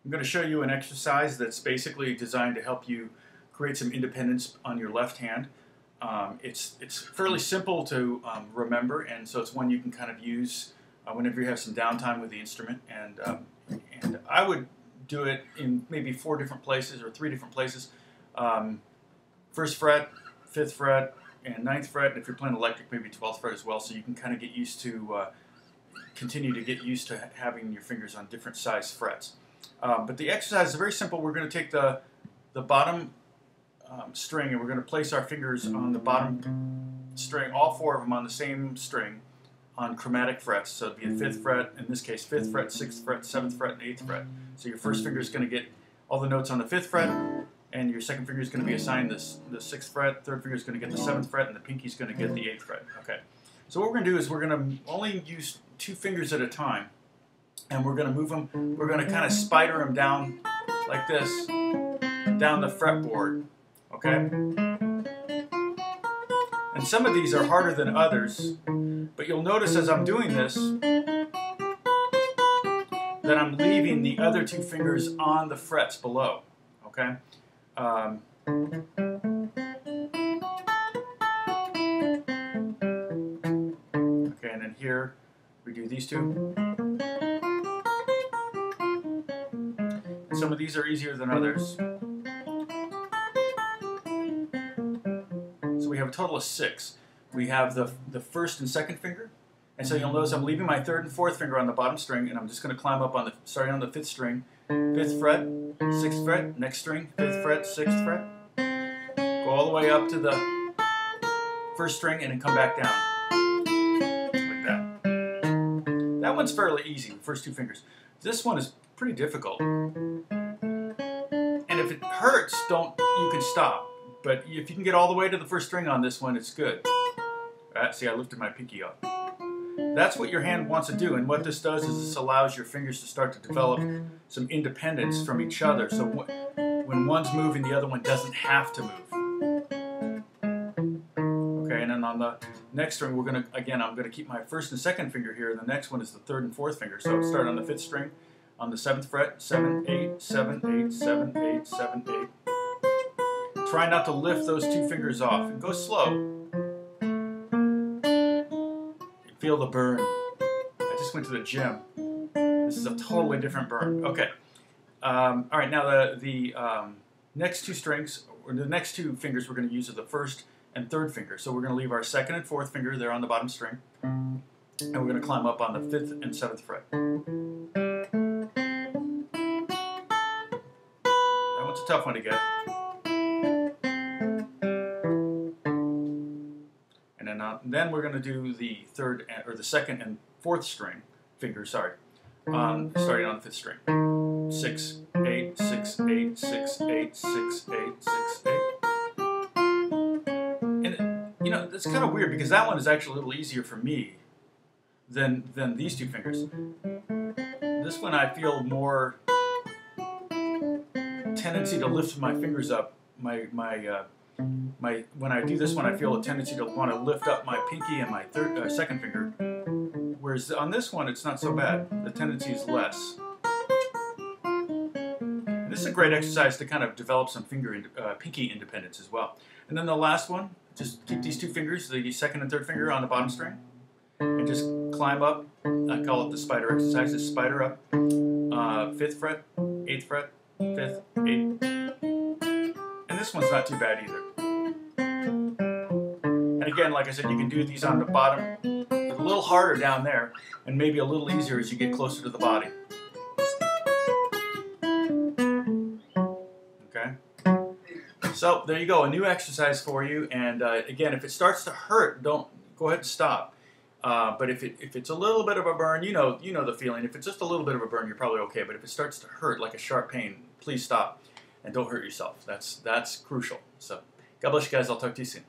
I'm going to show you an exercise that's basically designed to help you create some independence on your left hand. It's fairly simple to remember, and so it's one you can kind of use whenever you have some downtime with the instrument. And I would do it in maybe 4 different places or 3 different places. 1st fret, 5th fret, and 9th fret. And if you're playing electric, maybe 12th fret as well, so you can kind of get used to, continue to get used to having your fingers on different size frets. But the exercise is very simple. We're going to take the bottom string, and we're going to place our fingers on the bottom string, all 4 of them on the same string, on chromatic frets. So it'd be a 5th fret, in this case 5th fret, 6th fret, 7th fret, and 8th fret. So your first finger is going to get all the notes on the 5th fret, and your second finger is going to be assigned the 6th fret, third finger is going to get the 7th fret, and the pinky is going to get the 8th fret. Okay. So what we're going to do is we're going to only use 2 fingers at a time, and we're going to move them, we're going to kind of spider them down like this, down the fretboard. Okay? And some of these are harder than others, but you'll notice as I'm doing this that I'm leaving the other 2 fingers on the frets below. Okay? Okay, and then here we do these 2. And some of these are easier than others. So we have a total of 6. We have the 1st and 2nd finger, and so you'll notice I'm leaving my 3rd and 4th finger on the bottom string, and I'm just going to climb up on the, starting on the 5th string, 5th fret, 6th fret, next string, 5th fret, 6th fret, go all the way up to the 1st string, and then come back down, like that. That one's fairly easy, the first 2 fingers. This one is pretty difficult, and if it hurts, you can stop. But if you can get all the way to the 1st string on this one, it's good. See, I lifted my pinky up. That's what your hand wants to do, and what this does is this allows your fingers to start to develop some independence from each other. So when one's moving, the other one doesn't have to move. Okay, and then on the next string, I'm going to keep my 1st and 2nd finger here. The next one is the 3rd and 4th finger. So start on the 5th string, on the 7th fret, 7, 8, 7, 8, 7, 8, 7, 8. Try not to lift those 2 fingers off, and go slow. Feel the burn. I just went to the gym. This is a totally different burn. Okay. All right. Now the next 2 strings, or the next 2 fingers, we're going to use are the 1st and 3rd finger. So we're going to leave our 2nd and 4th finger there on the bottom string, and we're going to climb up on the 5th and 7th fret. That one's a tough one to get. Then we're going to do the 3rd or the 2nd and 4th string fingers. Sorry, starting on the 5th string. 6, 8, 6, 8, 6, 8, 6, 8, 6, 8. And you know, it's kind of weird because that one is actually a little easier for me than these 2 fingers. This one I feel more tendency to lift my fingers up. When I do this one, I feel a tendency to want to lift up my pinky and my 2nd finger, whereas on this one, it's not so bad. The tendency is less. And this is a great exercise to kind of develop some pinky independence as well. And then the last one, just keep these 2 fingers, the 2nd and 3rd finger on the bottom string, and just climb up. I call it the spider exercise. Just spider up. 5th fret, 8th fret, 5th, 8th. And this one's not too bad either. And again, like I said, you can do these on the bottom. It's a little harder down there, and maybe a little easier as you get closer to the body. Okay? So there you go, a new exercise for you. And again, if it starts to hurt, don't go ahead and stop. But if it's a little bit of a burn, you know the feeling. If it's just a little bit of a burn, you're probably okay. But if it starts to hurt like a sharp pain, please stop and don't hurt yourself. That's crucial. So God bless you guys. I'll talk to you soon.